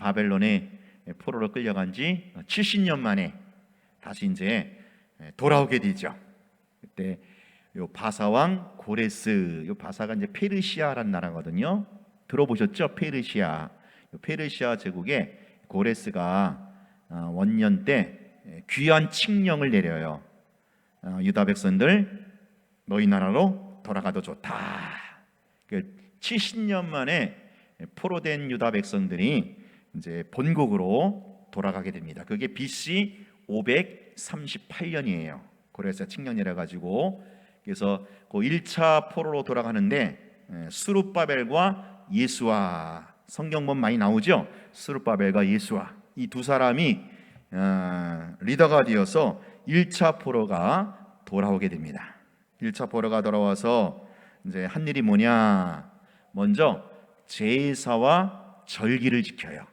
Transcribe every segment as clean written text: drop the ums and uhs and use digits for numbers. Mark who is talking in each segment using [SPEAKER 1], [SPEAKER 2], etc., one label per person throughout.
[SPEAKER 1] 바벨론의 포로로 끌려간 지 70년 만에 다시 이제 돌아오게 되죠. 그때 요 바사왕 고레스, 요 바사가 이제 페르시아라는 나라거든요. 들어보셨죠? 페르시아. 페르시아 제국에 고레스가 원년 때 귀한 칙령을 내려요. 유다 백성들 너희 나라로 돌아가도 좋다. 70년 만에 포로된 유다 백성들이 이제 본국으로 돌아가게 됩니다. 그게 BC 538년이에요. 고레스 칙령 내려가지고 그래서 그 1차 포로로 돌아가는데 스룹바벨과 예수와 성경 보면 많이 나오죠. 스룹바벨과 예수와 이 두 사람이 리더가 되어서 1차 포로가 돌아오게 됩니다. 1차 포로가 돌아와서 이제 한 일이 뭐냐? 먼저 제사와 절기를 지켜요.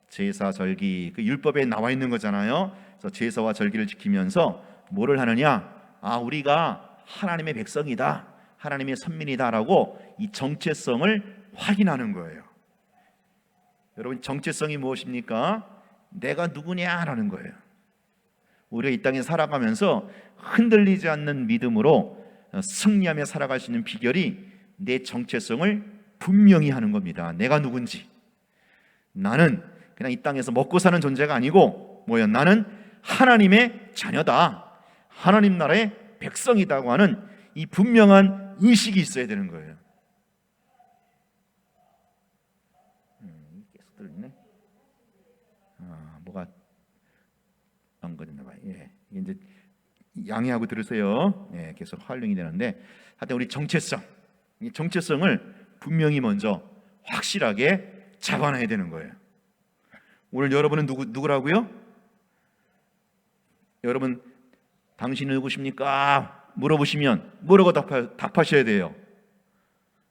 [SPEAKER 1] 제사 절기 그 율법에 나와 있는 거잖아요. 그래서 제사와 절기를 지키면서 뭐를 하느냐? 우리가 하나님의 백성이다, 하나님의 선민이다라고 이 정체성을 확인하는 거예요. 여러분, 정체성이 무엇입니까? 내가 누구냐라는 거예요. 우리가 이 땅에 살아가면서 흔들리지 않는 믿음으로 승리하며 살아갈 수 있는 비결이 내 정체성을 분명히 하는 겁니다. 내가 누군지. 나는 그냥 이 땅에서 먹고 사는 존재가 아니고 뭐야? 나는 하나님의 자녀다, 하나님 나라의 백성이다고 하는 이 분명한 의식이 있어야 되는 거예요. 계속 들리네. 뭐가 안 걸렸나 봐요. 이게 이제 양해하고 들으세요. 계속 활용이 되는데, 하여튼 우리 정체성, 이 정체성을 분명히 먼저 확실하게 잡아놔야 되는 거예요. 오늘 여러분은 누구라고요? 여러분, 당신은 누구십니까? 물어보시면 뭐라고 답하셔야 돼요?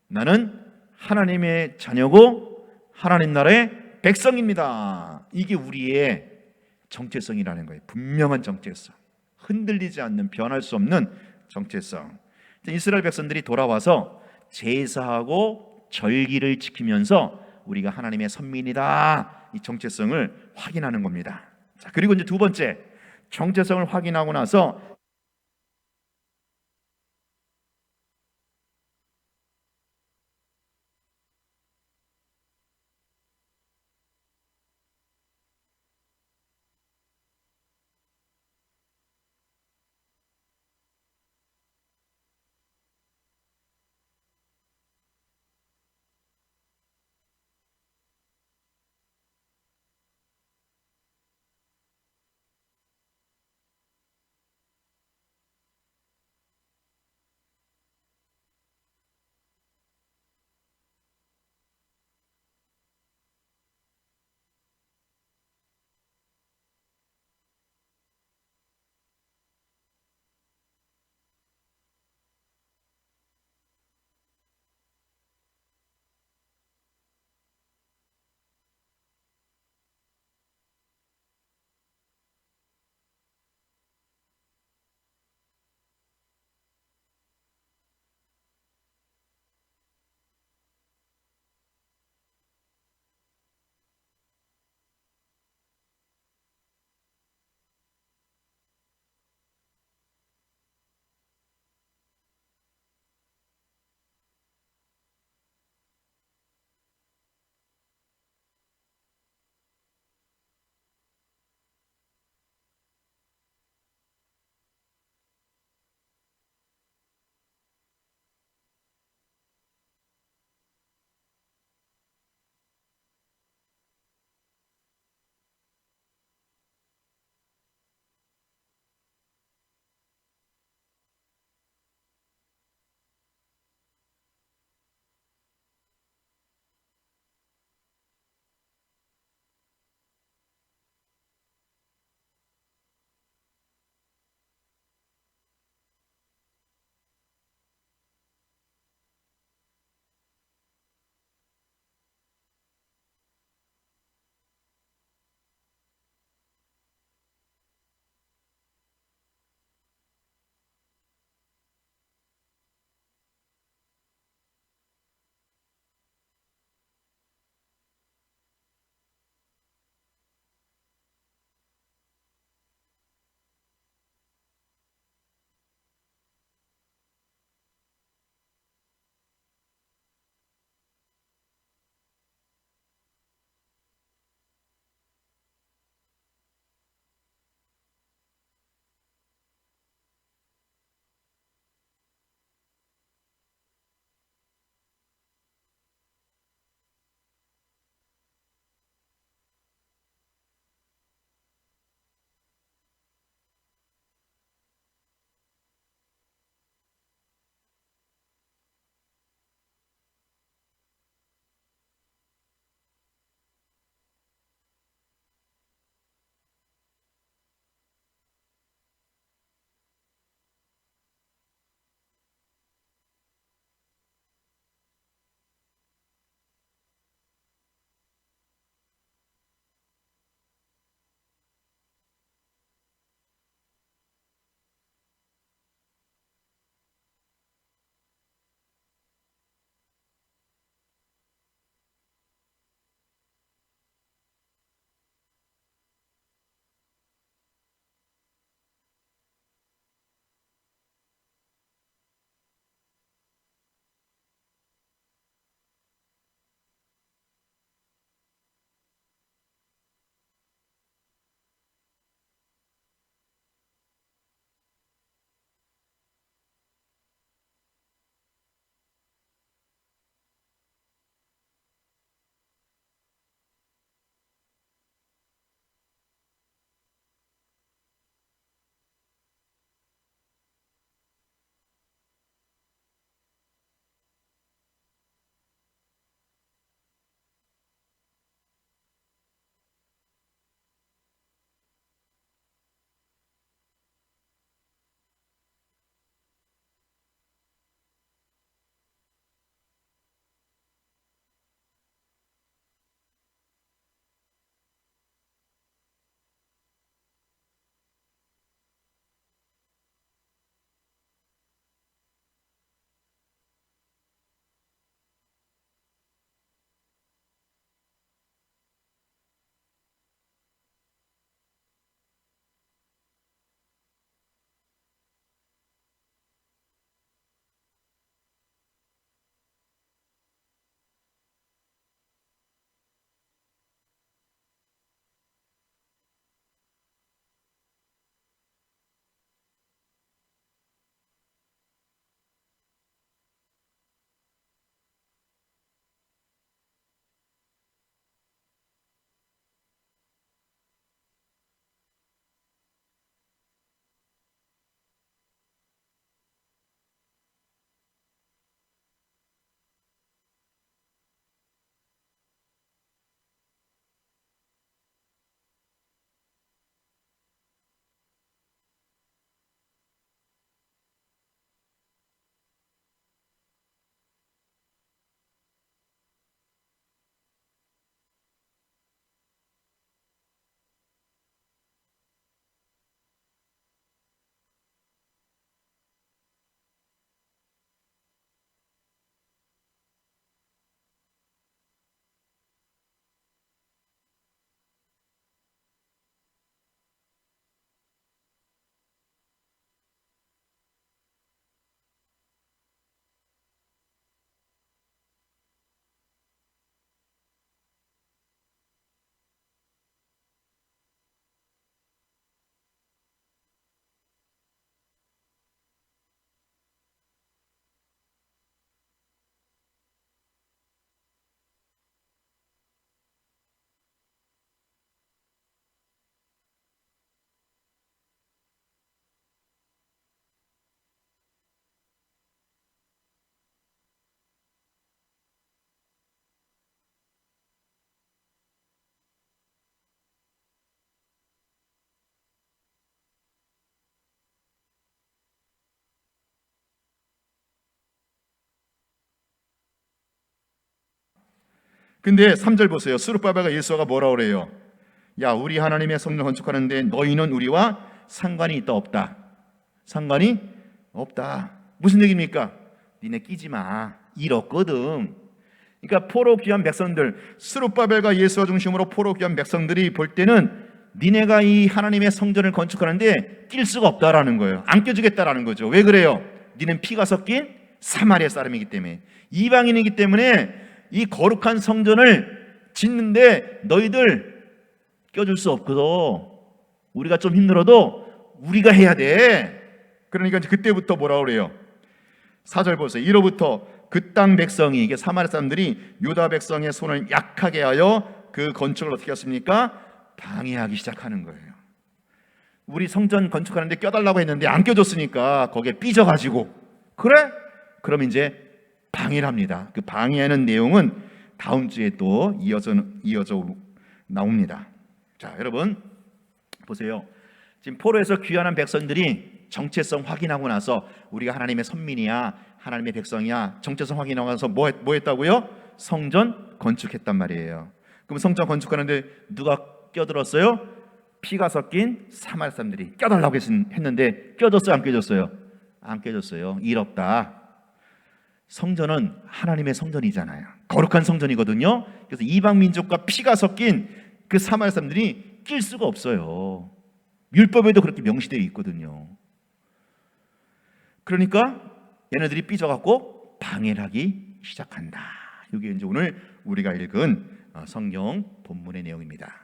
[SPEAKER 1] 나는 하나님의 자녀고 하나님 나라의 백성입니다. 이게 우리의 정체성이라는 거예요. 분명한 정체성, 흔들리지 않는, 변할 수 없는 정체성. 이스라엘 백성들이 돌아와서 제사하고 절기를 지키면서 우리가 하나님의 선민이다, 이 정체성을 확인하는 겁니다. 자, 그리고 이제 두 번째, 정체성을 확인하고 나서 근데 3절 보세요. 스룹바벨과 예수아가 뭐라 그래요? 야, 우리 하나님의 성전을 건축하는데 너희는 우리와 상관이 있다 없다? 상관이 없다. 무슨 얘기입니까? 니네 끼지 마. 일 없거든. 그러니까 포로 귀한 백성들, 스룹바벨과 예수아 중심으로 포로 귀한 백성들이 볼 때는 니네가 이 하나님의 성전을 건축하는데 낄 수가 없다라는 거예요. 안 껴주겠다라는 거죠. 왜 그래요? 니는 피가 섞인 사마리아 사람이기 때문에, 이방인이기 때문에 이 거룩한 성전을 짓는데 너희들 껴줄 수 없거든. 우리가 좀 힘들어도 우리가 해야 돼. 그러니까 그때부터 뭐라 그래요? 4절 보세요. 이로부터 그 땅 백성이, 이게 사마리아 사람들이 유다 백성의 손을 약하게 하여 그 건축을 어떻게 했습니까? 방해하기 시작하는 거예요. 우리 성전 건축하는데 껴달라고 했는데 안 껴줬으니까 거기에 삐져가지고, 그래? 그럼 이제 방해를 합니다. 그 방해하는 내용은 다음 주에 또 이어져 나옵니다. 자, 여러분 보세요. 지금 포로에서 귀환한 백성들이 정체성 확인하고 나서 우리가 하나님의 선민이야, 하나님의 백성이야, 정체성 확인하고 나서 뭐 했다고요? 성전 건축했단 말이에요. 그럼 성전 건축하는데 누가 껴들었어요? 피가 섞인 사마리아 사람들이 껴달라고 했는데 껴줬어요? 안 껴줬어요? 안 껴줬어요. 일 없다. 성전은 하나님의 성전이잖아요. 거룩한 성전이거든요. 그래서 이방 민족과 피가 섞인 그 사마리아 사람들이 낄 수가 없어요. 율법에도 그렇게 명시되어 있거든요. 그러니까 얘네들이 삐져갖고 방해를 하기 시작한다. 이게 이제 오늘 우리가 읽은 성경 본문의 내용입니다.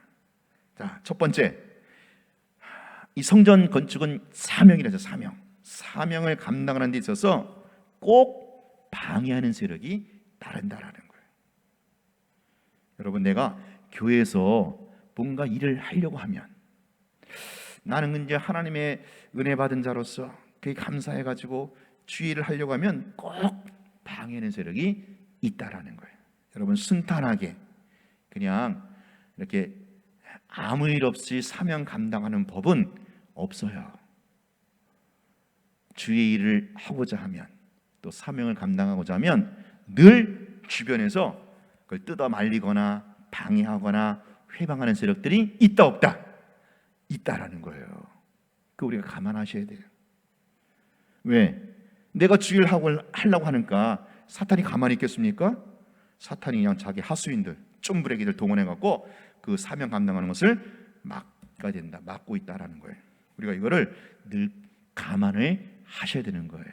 [SPEAKER 1] 자, 첫 번째, 이 성전 건축은 사명이라죠. 사명을 감당하는 데 있어서 꼭 방해하는 세력이 따른다라는 거예요. 여러분, 내가 교회에서 뭔가 일을 하려고 하면, 나는 이제 하나님의 은혜 받은 자로서 그게 감사해가지고 주의를 하려고 하면 꼭 방해하는 세력이 있다라는 거예요. 여러분, 순탄하게 그냥 이렇게 아무 일 없이 사명 감당하는 법은 없어요. 주의 일을 하고자 하면, 또 사명을 감당하고자 하면 늘 주변에서 그걸 뜯어 말리거나 방해하거나 회방하는 세력들이 있다 없다? 있다라는 거예요. 그 우리가 감안하셔야 돼요. 왜? 내가 주의를 하려고 하니까 사탄이 가만히 있겠습니까? 사탄이 그냥 자기 하수인들, 쫌부레기들 동원해갖고 그 사명 감당하는 것을 막아야 된다, 막고 있다라는 거예요. 우리가 이거를 늘 감안을 하셔야 되는 거예요.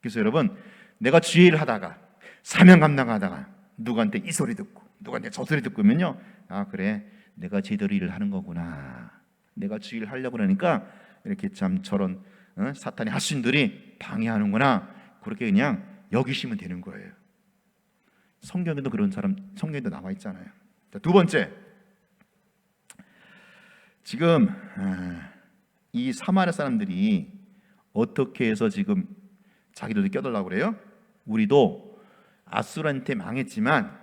[SPEAKER 1] 그래서 여러분, 내가 주의를 하다가 사명 감당하다가 누구한테 이 소리 듣고 누구한테 저 소리 듣고 면요, 아 그래, 내가 제대로 일을 하는 거구나, 내가 주의를 하려고 그러니까 이렇게 참 저런 사탄의 하수인들이 방해하는구나, 그렇게 그냥 여기시면 되는 거예요. 성경에도 그런 사람, 성경에도 나와 있잖아요. 자, 두 번째, 지금 이 사마리아 사람들이 어떻게 해서 지금 자기들도 껴달라고 그래요? 우리도 아수르한테 망했지만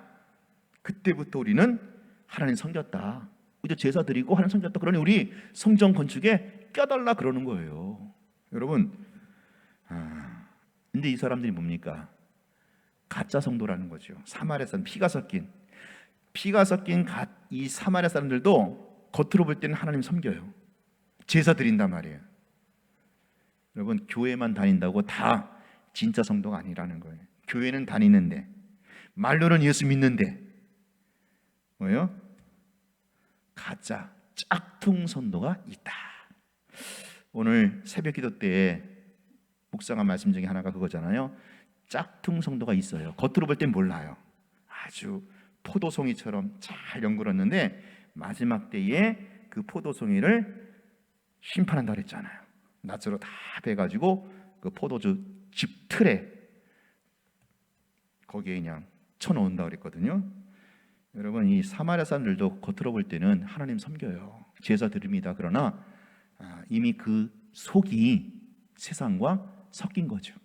[SPEAKER 1] 그때부터 우리는 하나님 섬겼다, 우리도 제사 드리고 하나님 섬겼다, 그러니 우리 성전 건축에 껴달라 그러는 거예요. 여러분, 근데 이 사람들이 뭡니까? 가짜 성도라는 거죠. 사마리아 사람, 피가 섞인 이 사마리아 사람들도 겉으로 볼 때는 하나님 섬겨요. 제사 드린단 말이에요. 여러분, 교회만 다닌다고 다 진짜 성도가 아니라는 거예요. 교회는 다니는데, 말로는 예수 믿는데 뭐예요? 가짜 짝퉁 성도가 있다. 오늘 새벽 기도 때 묵상한 말씀 중에 하나가 그거잖아요. 짝퉁 성도가 있어요. 겉으로 볼 땐 몰라요. 아주 포도송이처럼 잘 연결었는데 마지막 때에 그 포도송이를 심판한다 그랬잖아요. 낫으로 다 베가지고 그 포도주 집 틀에 거기에 그냥 쳐놓는다 그랬거든요. 여러분, 이 사마리아 사람들도 겉으로 볼 때는 하나님 섬겨요, 제사 드립니다. 그러나 이미 그 속이 세상과 섞인 거죠.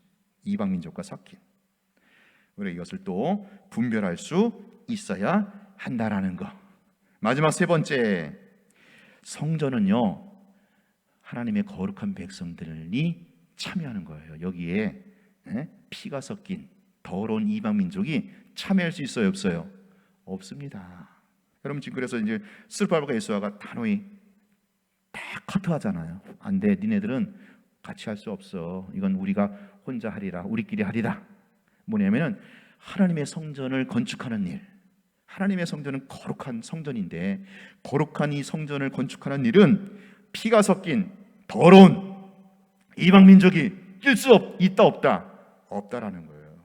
[SPEAKER 1] 이방 민족과 섞인. 우리가 이것을 또 분별할 수 있어야 한다라는 거. 마지막 세 번째, 성전은요 하나님의 거룩한 백성들이 참여하는 거예요. 여기에 피가 섞인 더러운 이방 민족이 참여할 수 있어요, 없어요? 없습니다. 여러분 지금 그래서 이제 스룹바벨과 예수아가 단호히 다 커트하잖아요. 안 돼, 니네들은 같이 할 수 없어. 이건 우리가 혼자 하리라, 우리끼리 하리라. 뭐냐면은 하나님의 성전을 건축하는 일, 하나님의 성전은 거룩한 성전인데 거룩한 이 성전을 건축하는 일은 피가 섞인 더러운 이방 민족이 낄 수 있다 없다? 없다라는 거예요.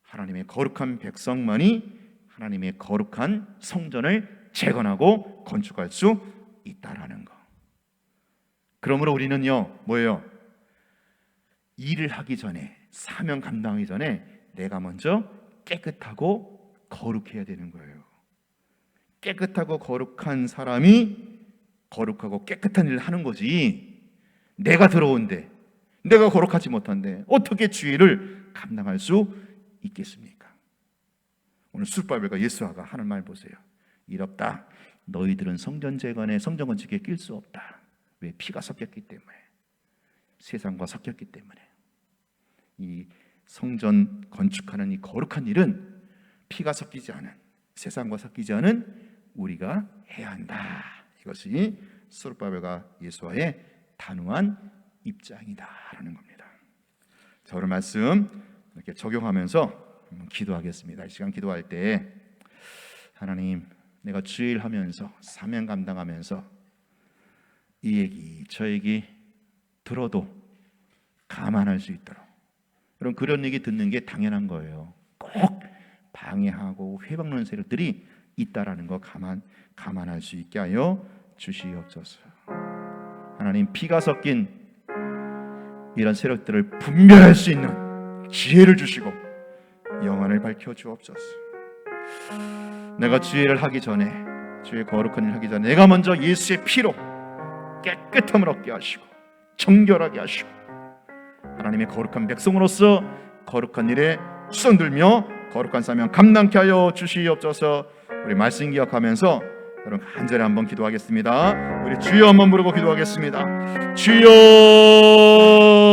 [SPEAKER 1] 하나님의 거룩한 백성만이 하나님의 거룩한 성전을 재건하고 건축할 수 있다라는 거. 그러므로 우리는요, 뭐예요? 일을 하기 전에, 사명 감당하기 전에 내가 먼저 깨끗하고 거룩해야 되는 거예요. 깨끗하고 거룩한 사람이 거룩하고 깨끗한 일을 하는 거지, 내가 더러운데, 내가 거룩하지 못한데 어떻게 주일을 감당할 수 있겠습니까? 오늘 스룹바벨과 예수아가 하는 말 보세요. 이렇다. 너희들은 성전 재건에, 성전 건축에 낄 수 없다. 왜? 피가 섞였기 때문에, 세상과 섞였기 때문에. 이 성전 건축하는 이 거룩한 일은 피가 섞이지 않은, 세상과 섞이지 않은 우리가 해야 한다. 이것이 스룹바벨과 예수아의 단호한 입장이다라는 겁니다. 자, 오늘 말씀 이렇게 적용하면서 기도하겠습니다. 이 시간 기도할 때 하나님, 내가 주일 하면서 사명 감당하면서 이 얘기 저 얘기 들어도 감안할 수 있도록, 여러분 그런 얘기 듣는 게 당연한 거예요. 꼭 방해하고 회방하는 세력들이 있다라는 거 감안할 수 있게 하여 주시옵소서. 하나님, 피가 섞인 이런 세력들을 분별할 수 있는 지혜를 주시고 영안을 밝혀 주옵소서. 내가 주일을 하기 전에, 주의 거룩한 일을 하기 전에 내가 먼저 예수의 피로 깨끗함을 얻게 하시고 정결하게 하시고 하나님의 거룩한 백성으로서 거룩한 일에 수선들며 거룩한 사명 감당케 하여 주시옵소서. 우리 말씀 기억하면서 여러분 간절히 한번 기도하겠습니다. 우리 주여 한번 부르고 기도하겠습니다. 주여